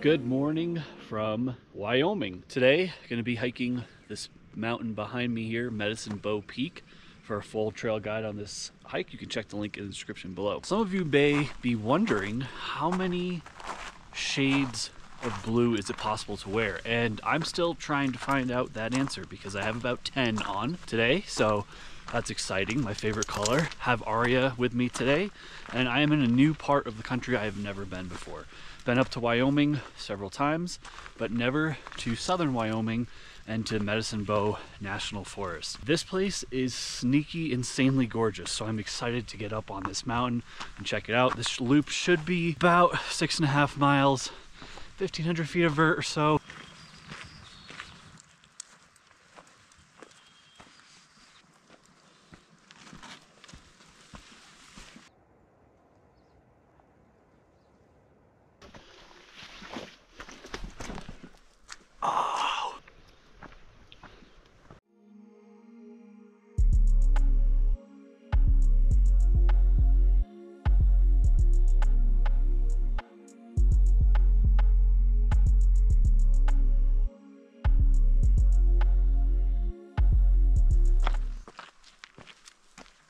Good morning from Wyoming. Today, going to be hiking this mountain behind me here, Medicine Bow Peak. For a full trail guide on this hike, you can check the link in the description below. Some of you may be wondering how many shades of blue is it possible to wear? And I'm still trying to find out that answer because I have about 10 on today, so that's exciting. My favorite color. Have Aria with me today, and I am in a new part of the country I have never been before. Been up to Wyoming several times, but never to southern Wyoming and to Medicine Bow National Forest. This place is sneaky, insanely gorgeous, so I'm excited to get up on this mountain and check it out. This loop should be about 6.5 miles, 1,500 feet of vert or so.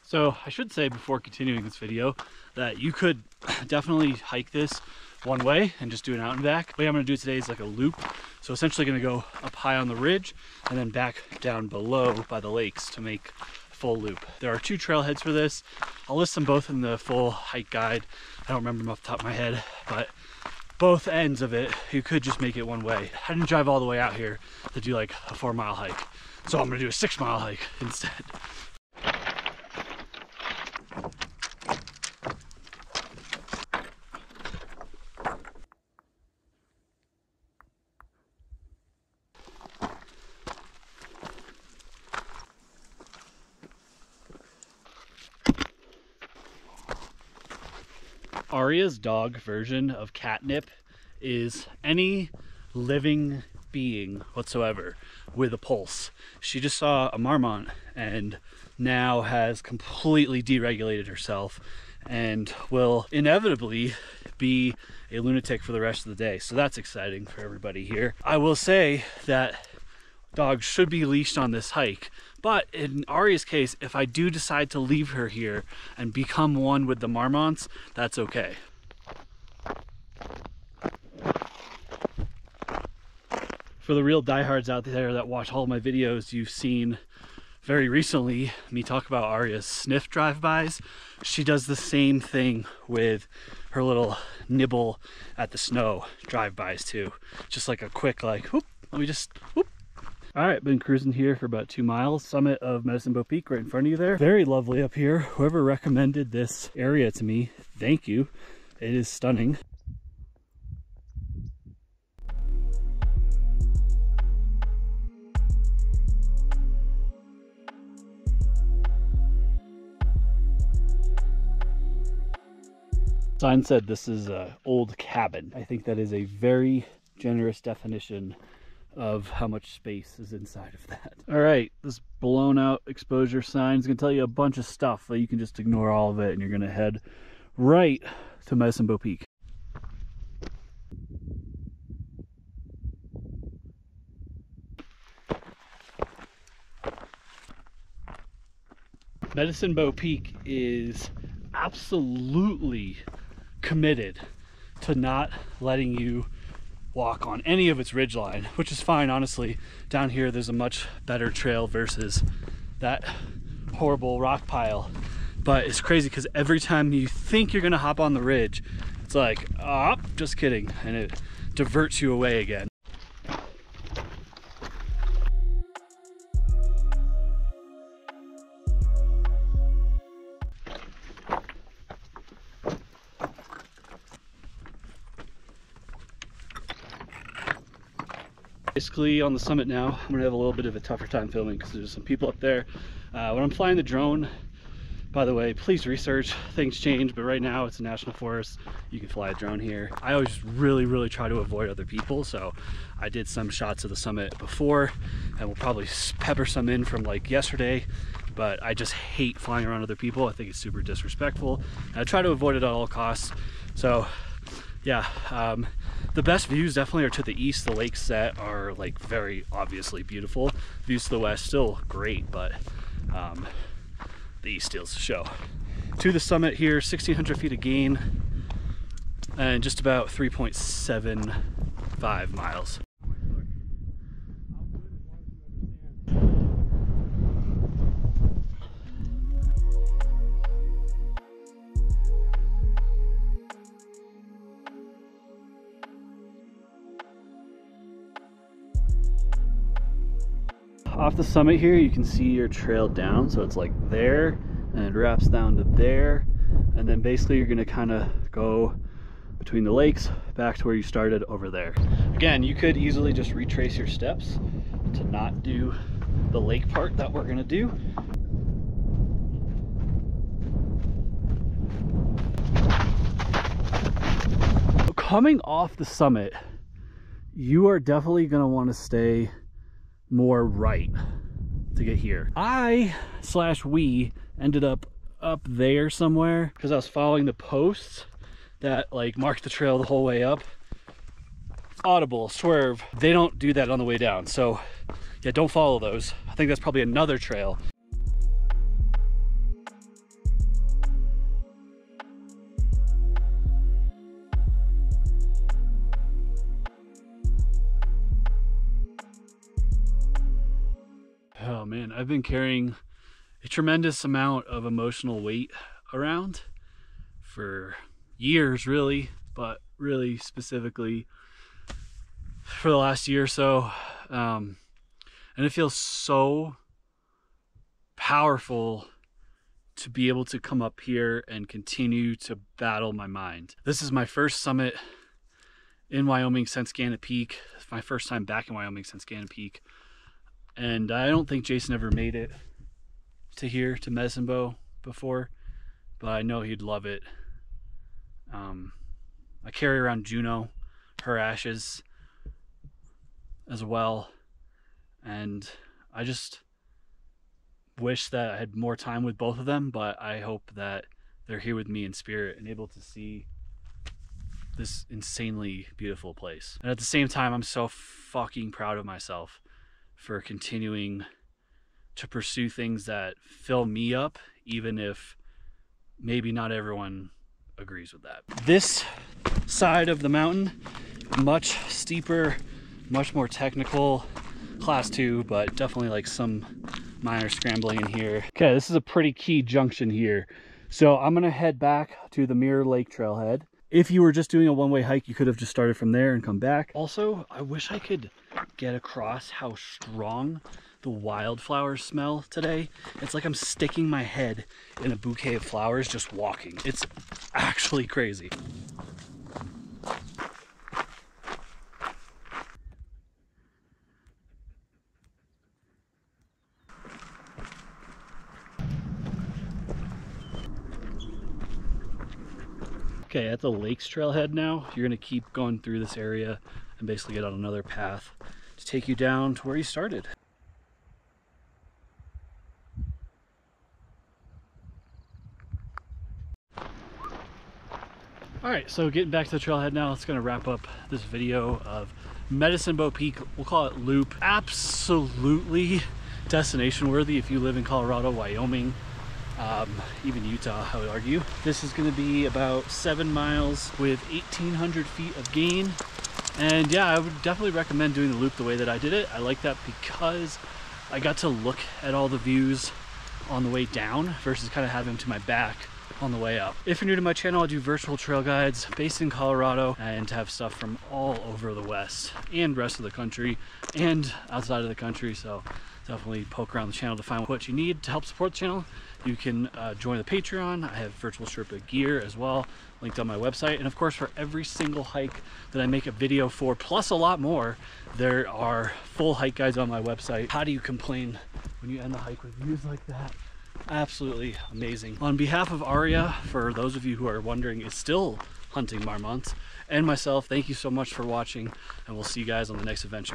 So I should say before continuing this video that you could definitely hike this one way and just do an out and back. The way I'm going to do it today is like a loop. So essentially going to go up high on the ridge and then back down below by the lakes to make a full loop. There are 2 trailheads for this. I'll list them both in the full hike guide. I don't remember them off the top of my head, but both ends of it, you could just make it one way. I didn't drive all the way out here to do like a 4-mile hike. So I'm going to do a 6-mile hike instead. Aria's dog version of catnip is any living being whatsoever with a pulse. She just saw a marmot and now has completely deregulated herself and will inevitably be a lunatic for the rest of the day. So that's exciting for everybody here. I will say that dogs should be leashed on this hike, but in Aria's case, if I do decide to leave her here and become one with the marmots, that's okay. For the real diehards out there that watch all my videos, you've seen very recently me talk about Aria's sniff drive-bys. She does the same thing with her little nibble at the snow drive-bys too. Just like a quick like, whoop, let me just, whoop. All right, been cruising here for about 2 miles. Summit of Medicine Bow Peak right in front of you there. Very lovely up here. Whoever recommended this area to me, thank you. It is stunning. Sign said this is an old cabin. I think that is a very generous definition of how much space is inside of that. All right, this blown out exposure sign is gonna tell you a bunch of stuff, but you can just ignore all of it and you're gonna head right to Medicine Bow Peak. Medicine Bow Peak is absolutely committed to not letting you walk on any of its ridgeline, which is fine, honestly. Down here there's a much better trail versus that horrible rock pile, but it's crazy because every time you think you're gonna hop on the ridge, it's like, oh, just kidding, and it diverts you away again. Basically on the summit now, I'm gonna have a little bit of a tougher time filming because there's some people up there. When I'm flying the drone, by the way, please research, things change, but right now it's a national forest. You can fly a drone here. I always really try to avoid other people, so I did some shots of the summit before and we'll probably pepper some in from like yesterday, but I just hate flying around other people. I think it's super disrespectful. And I try to avoid it at all costs. So yeah, The best views definitely are to the east. The lakes that are like very obviously beautiful. Views to the west still great, but the east steals the show. To the summit here, 1,600 feet of gain and just about 3.75 miles. Off the summit here, you can see your trail down, so it's like there and it wraps down to there, and then basically you're going to kind of go between the lakes back to where you started over there. Again, you could easily just retrace your steps to not do the lake part that we're going to do. Coming off the summit, you are definitely going to want to stay more right to get here. We ended up there somewhere because I was following the posts that like marked the trail the whole way up. Audible, swerve, they don't do that on the way down, so yeah, don't follow those. I think that's probably another trail. Oh man, I've been carrying a tremendous amount of emotional weight around for years, really, but really specifically for the last year or so. And it feels so powerful to be able to come up here and continue to battle my mind. This is my first summit in Wyoming since Gannett Peak. It's my first time back in Wyoming since Gannett Peak. And I don't think Jason ever made it to here, to Medicine Bow before, but I know he'd love it. I carry around Juno, her ashes as well. And I just wish that I had more time with both of them, but I hope that they're here with me in spirit and able to see this insanely beautiful place. And at the same time, I'm so fucking proud of myself for continuing to pursue things that fill me up, even if maybe not everyone agrees with that. This side of the mountain, much steeper, much more technical, class 2, but definitely like some minor scrambling in here. Okay, this is a pretty key junction here. So I'm gonna head back to the Mirror Lake trailhead. If you were just doing a one-way hike, you could have just started from there and come back. Also, I wish I could get across how strong the wildflowers smell today. It's like I'm sticking my head in a bouquet of flowers just walking. It's actually crazy. Okay, at the Lakes trailhead now, you're gonna keep going through this area and basically get on another path to take you down to where you started. All right, so getting back to the trailhead now, it's gonna wrap up this video of Medicine Bow Peak. We'll call it Loop. Absolutely destination worthy if you live in Colorado, Wyoming, even Utah, I would argue. This is going to be about 7 miles with 1,800 feet of gain. And yeah, I would definitely recommend doing the loop the way that I did it. I like that because I got to look at all the views on the way down versus kind of having them to my back on the way up. If you're new to my channel, I do virtual trail guides based in Colorado and have stuff from all over the West and rest of the country and outside of the country. So definitely poke around the channel to find what you need to help support the channel. You can join the Patreon. I have virtual Sherpa gear as well, linked on my website. And of course, for every single hike that I make a video for, plus a lot more, there are full hike guides on my website. How do you complain when you end the hike with views like that? Absolutely amazing. On behalf of Aria, for those of you who are wondering, is still hunting marmots, and myself, thank you so much for watching, and we'll see you guys on the next adventure.